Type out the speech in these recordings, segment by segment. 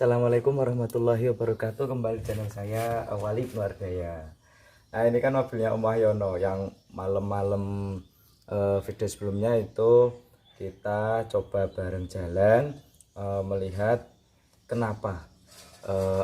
Assalamualaikum warahmatullahi wabarakatuh. Kembali di channel saya Wali Nuardaya. Nah, ini kan mobilnya Om Wahyono yang malam-malam video sebelumnya itu kita coba bareng jalan melihat kenapa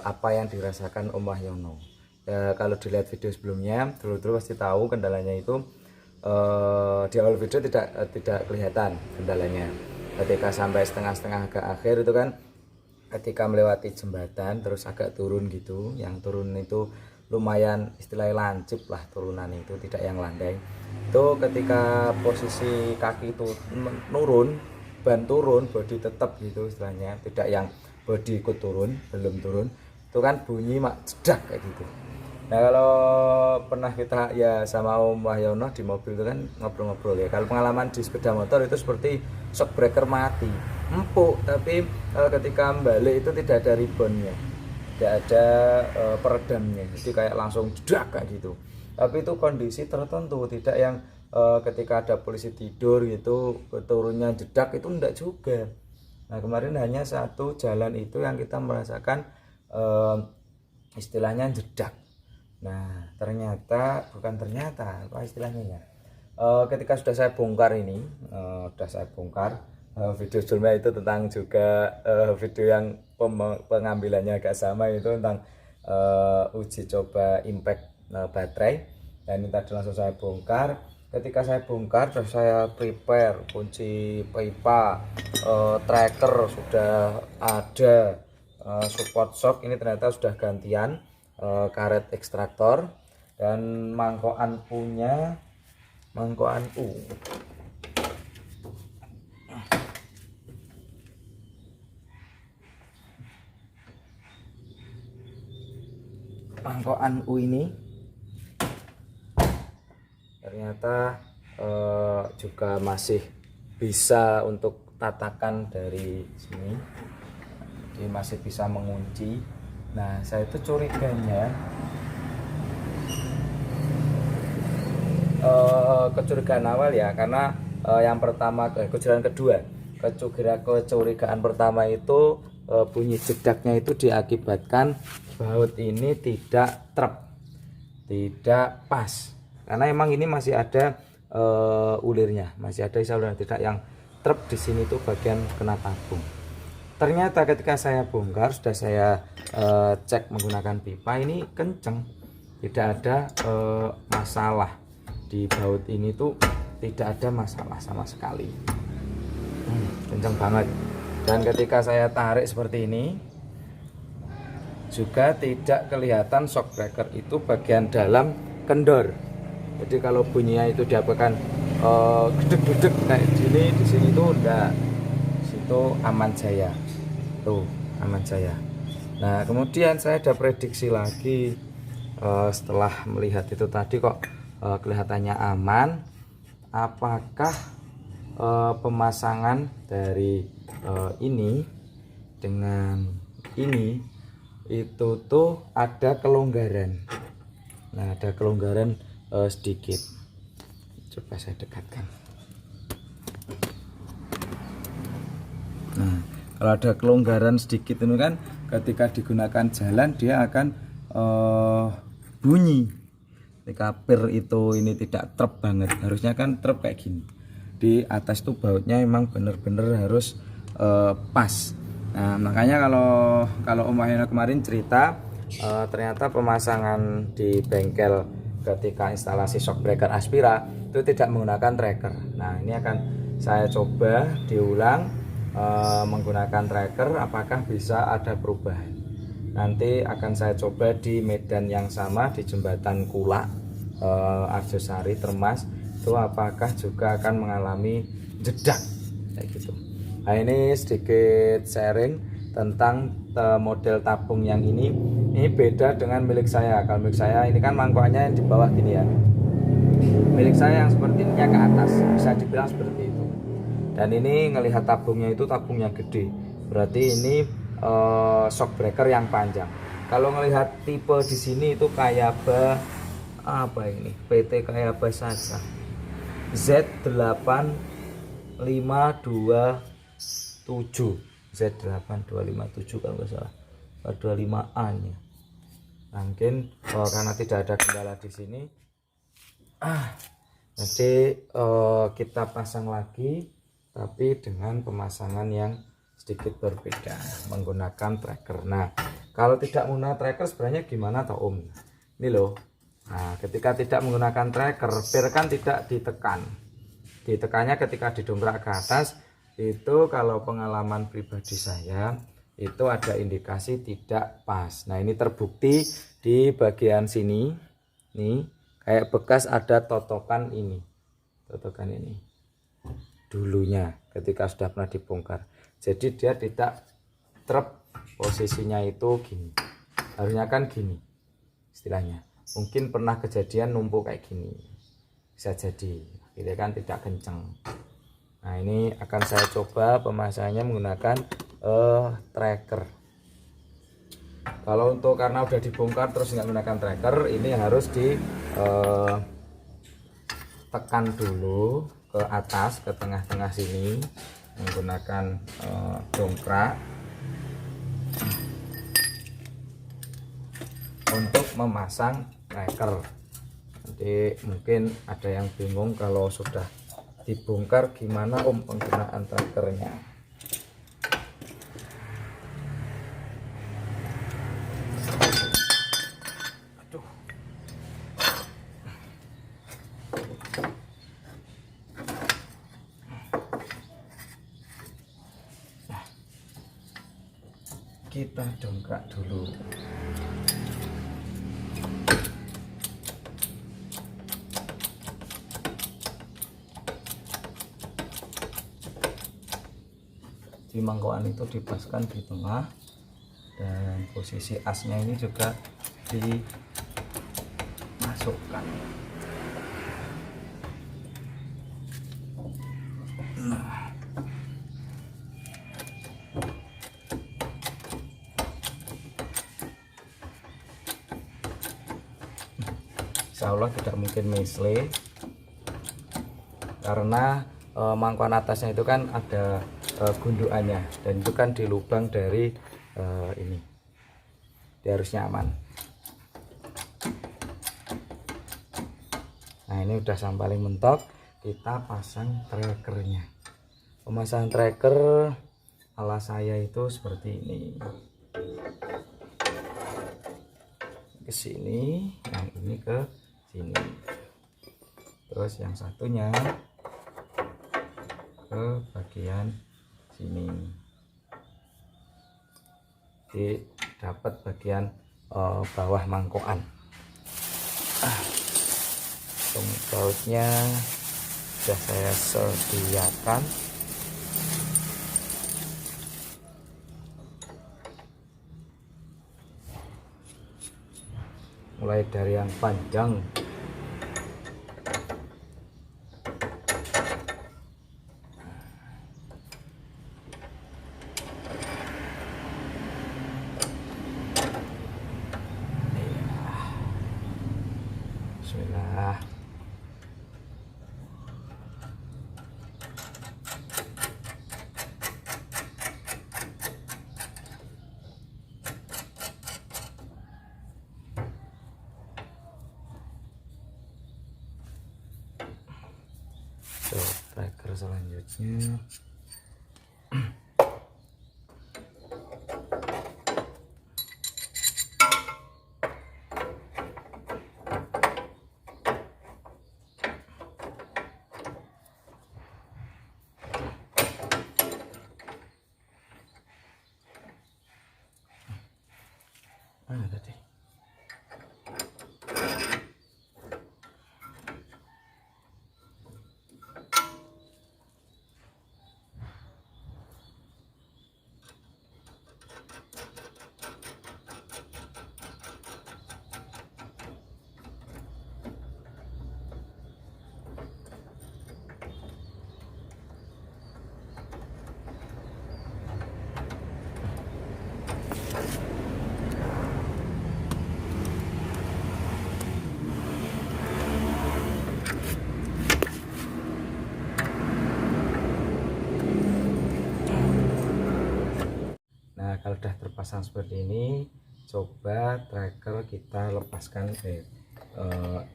apa yang dirasakan Om Wahyono. Ya, kalau dilihat video sebelumnya dulu pasti tahu kendalanya itu di awal video tidak kelihatan kendalanya. Ketika sampai setengah-setengah ke akhir itu kan, ketika melewati jembatan terus agak turun gitu, yang turun itu lumayan istilahnya lancip lah, turunan itu tidak yang landai. Itu ketika posisi kaki itu nurun, ban turun, bodi tetap gitu istilahnya, tidak yang bodi ikut turun, belum turun, itu kan bunyi mak jedak kayak gitu. Nah, kalau pernah kita ya sama Om Wahyono di mobil itu kan ngobrol-ngobrol ya, kalau pengalaman di sepeda motor itu seperti shock breaker mati, empuk, tapi ketika balik itu tidak ada ribonnya, tidak ada peredamnya, jadi kayak langsung jedak kayak gitu. Tapi itu kondisi tertentu, tidak yang ketika ada polisi tidur gitu turunnya jedak, itu enggak juga. Nah, kemarin hanya satu jalan itu yang kita merasakan istilahnya jedak. Nah, ternyata bukan ternyata apa istilahnya ya, ketika sudah saya bongkar ini, sudah saya bongkar video sebelumnya itu tentang juga video yang pengambilannya agak sama, itu tentang uji coba impact baterai. Dan ini tadi langsung saya bongkar. Ketika saya bongkar terus saya prepare kunci pipa, tracker sudah ada, support shock ini ternyata sudah gantian, karet ekstraktor, dan mangkokan punya mangkokan ini ternyata juga masih bisa untuk tatakan dari sini, jadi masih bisa mengunci. Nah, saya itu curiganya kecurigaan awal ya, karena yang pertama kecurigaan pertama itu bunyi jedaknya itu diakibatkan baut ini tidak trep, tidak pas, karena emang ini masih ada ulirnya, masih ada saluran, tidak yang trep di sini tuh bagian kena tabung. Ternyata ketika saya bongkar, sudah saya cek menggunakan pipa, ini kenceng, tidak ada masalah di baut ini tuh, tidak ada masalah sama sekali, kenceng banget. Dan ketika saya tarik seperti ini juga tidak kelihatan shock breaker itu bagian dalam kendor. Jadi kalau bunyinya itu diapakan gedeg-gedeg kayak gini, di sini tuh enggak, situ aman jaya, tuh aman jaya. Nah, kemudian saya ada prediksi lagi, setelah melihat itu tadi kok kelihatannya aman, apakah pemasangan dari ini dengan ini itu tuh ada kelonggaran. Nah, ada kelonggaran sedikit, coba saya dekatkan. Nah, kalau ada kelonggaran sedikit itu kan ketika digunakan jalan dia akan bunyi. Ketika per itu ini tidak trep banget, harusnya kan trep kayak gini. Di atas tuh bautnya emang bener-bener harus pas. Nah, makanya kalau Om Wahyono kemarin cerita, ternyata pemasangan di bengkel ketika instalasi shock breaker Aspira itu tidak menggunakan tracker. Nah, ini akan saya coba diulang menggunakan tracker, apakah bisa ada perubahan. Nanti akan saya coba di medan yang sama, di jembatan Kulak, Arjosari, Termas, itu apakah juga akan mengalami jedak kayak gitu. Nah, ini sedikit sharing tentang model tabung yang ini beda dengan milik saya. Kalau milik saya ini kan mangkokannya yang di bawah gini ya, milik saya yang seperti ini ke atas, bisa dibilang seperti itu. Dan ini ngelihat tabungnya itu tabungnya gede, berarti ini shock breaker yang panjang. Kalau ngelihat tipe di sini itu kayak apa ini, PT kayak saja Z8527 Z8257 kalau nggak salah. 425A nya. Nah, mungkin karena tidak ada kendala di sini, nanti kita pasang lagi, tapi dengan pemasangan yang sedikit berbeda menggunakan tracker. Nah, kalau tidak menggunakan tracker sebenarnya gimana toh Om? Ini loh. Nah, ketika tidak menggunakan tracker, per kan tidak ditekan. Ditekannya ketika didongkrak ke atas. Itu kalau pengalaman pribadi saya itu ada indikasi tidak pas. Nah, ini terbukti di bagian sini nih, kayak bekas ada totokan ini dulunya ketika sudah pernah dibongkar. Jadi dia tidak trep, posisinya itu gini, harusnya kan gini istilahnya. Mungkin pernah kejadian numpuk kayak gini, bisa jadi ini kan tidak kenceng. Nah, ini akan saya coba pemasangannya menggunakan tracker. Kalau untuk karena udah dibongkar terus nggak menggunakan tracker, ini harus ditekan dulu ke atas, ke tengah-tengah sini menggunakan dongkrak untuk memasang tracker. Nanti mungkin ada yang bingung kalau sudah dibongkar gimana Om penggunaan trackernya. Aduh. Nah, kita dongkrak dulu. Di mangkokan itu dipaskan di tengah, dan posisi asnya ini juga dimasukkan. Nah, insya Allah tidak mungkin misle karena mangkokan atasnya itu kan ada gundukannya, dan itu kan di lubang dari ini. Dia harusnya aman. Nah, ini udah sampaling mentok, kita pasang trackernya. Pemasangan tracker ala saya itu seperti ini. Ke sini, yang ini ke sini. Terus yang satunya ke bagian sini, di dapat bagian bawah mangkokan. Bautnya sudah saya sediakan. Mulai dari yang panjang, bismillah. So, tracker selanjutnya mana tadi? Nah, kalau sudah terpasang seperti ini, coba tracker kita lepaskan.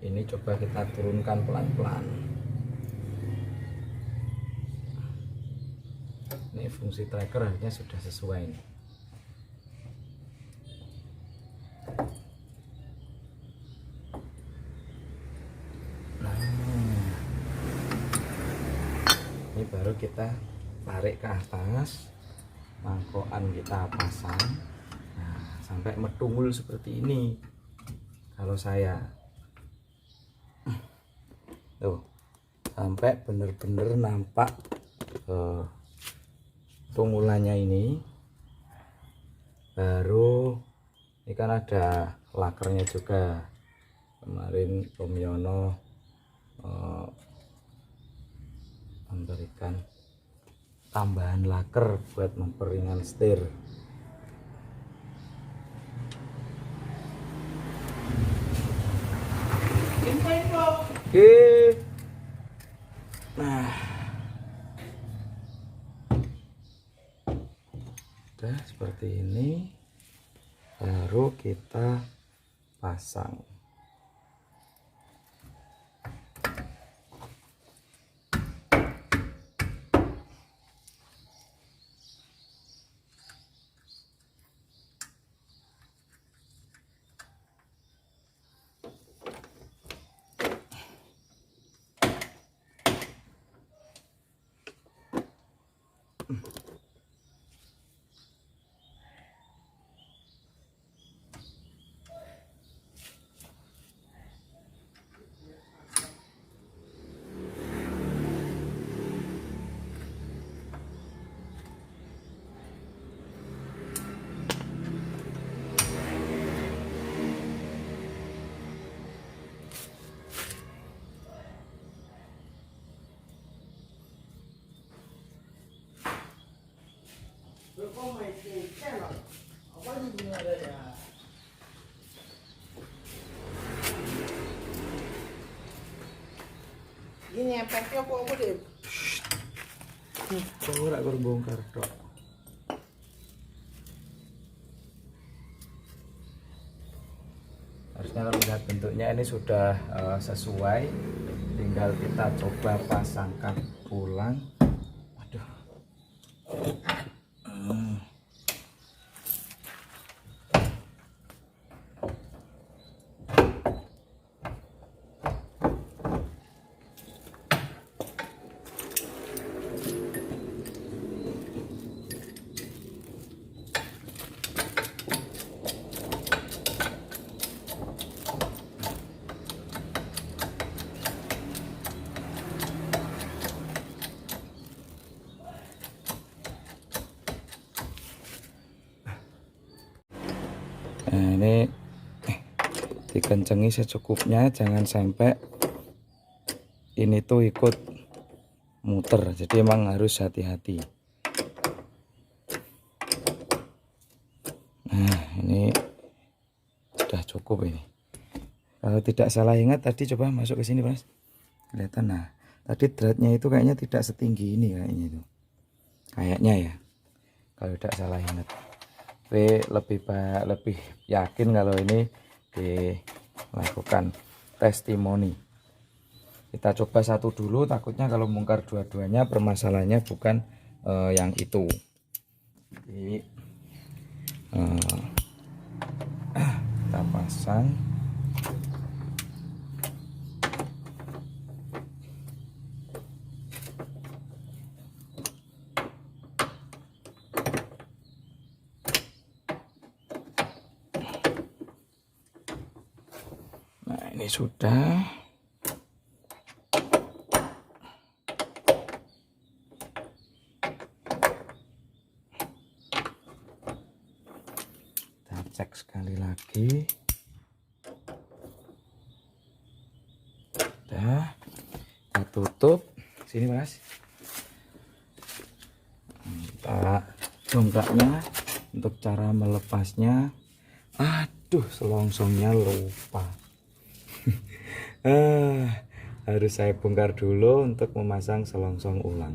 Ini coba kita turunkan pelan-pelan. Ini fungsi tracker harusnya sudah sesuai nih. Nah, ini baru kita tarik ke atas, mangkokan kita pasang. Nah, sampai medungul seperti ini. Kalau saya tuh sampai bener-bener nampak tunggulannya ini. Baru ini kan ada lakernya juga, kemarin Om Yono memberikan tambahan laker buat memperingan setir. Oke. Nah, udah seperti ini, baru kita pasang. Gini efeknya apa deh? Ora kur bongkar tok. Harusnya kalau lihat bentuknya ini sudah sesuai, tinggal kita coba pasangkan ulang. Waduh. Nah, ini dikencengi secukupnya, jangan sampai ini tuh ikut muter, jadi emang harus hati-hati. Nah, ini sudah cukup ini. Kalau tidak salah ingat tadi, coba masuk ke sini Mas, kelihatan. Nah, tadi dratnya itu kayaknya tidak setinggi ini kayaknya itu, kayaknya ya, kalau tidak salah ingat. Lebih yakin kalau ini dilakukan testimoni. Kita coba satu dulu, takutnya kalau bongkar dua-duanya permasalahannya bukan yang itu. Jadi kita pasang. Nah, ini sudah. Kita cek sekali lagi. Udah. Kita tutup. Sini Mas. Kita bongkarnya. Untuk cara melepasnya, aduh, selongsongnya lupa. Harus saya bongkar dulu untuk memasang selongsong ulang.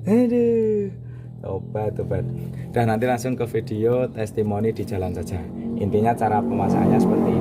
Aduh, Tobat. Dan nanti langsung ke video testimoni di jalan saja. Intinya cara pemasakannya seperti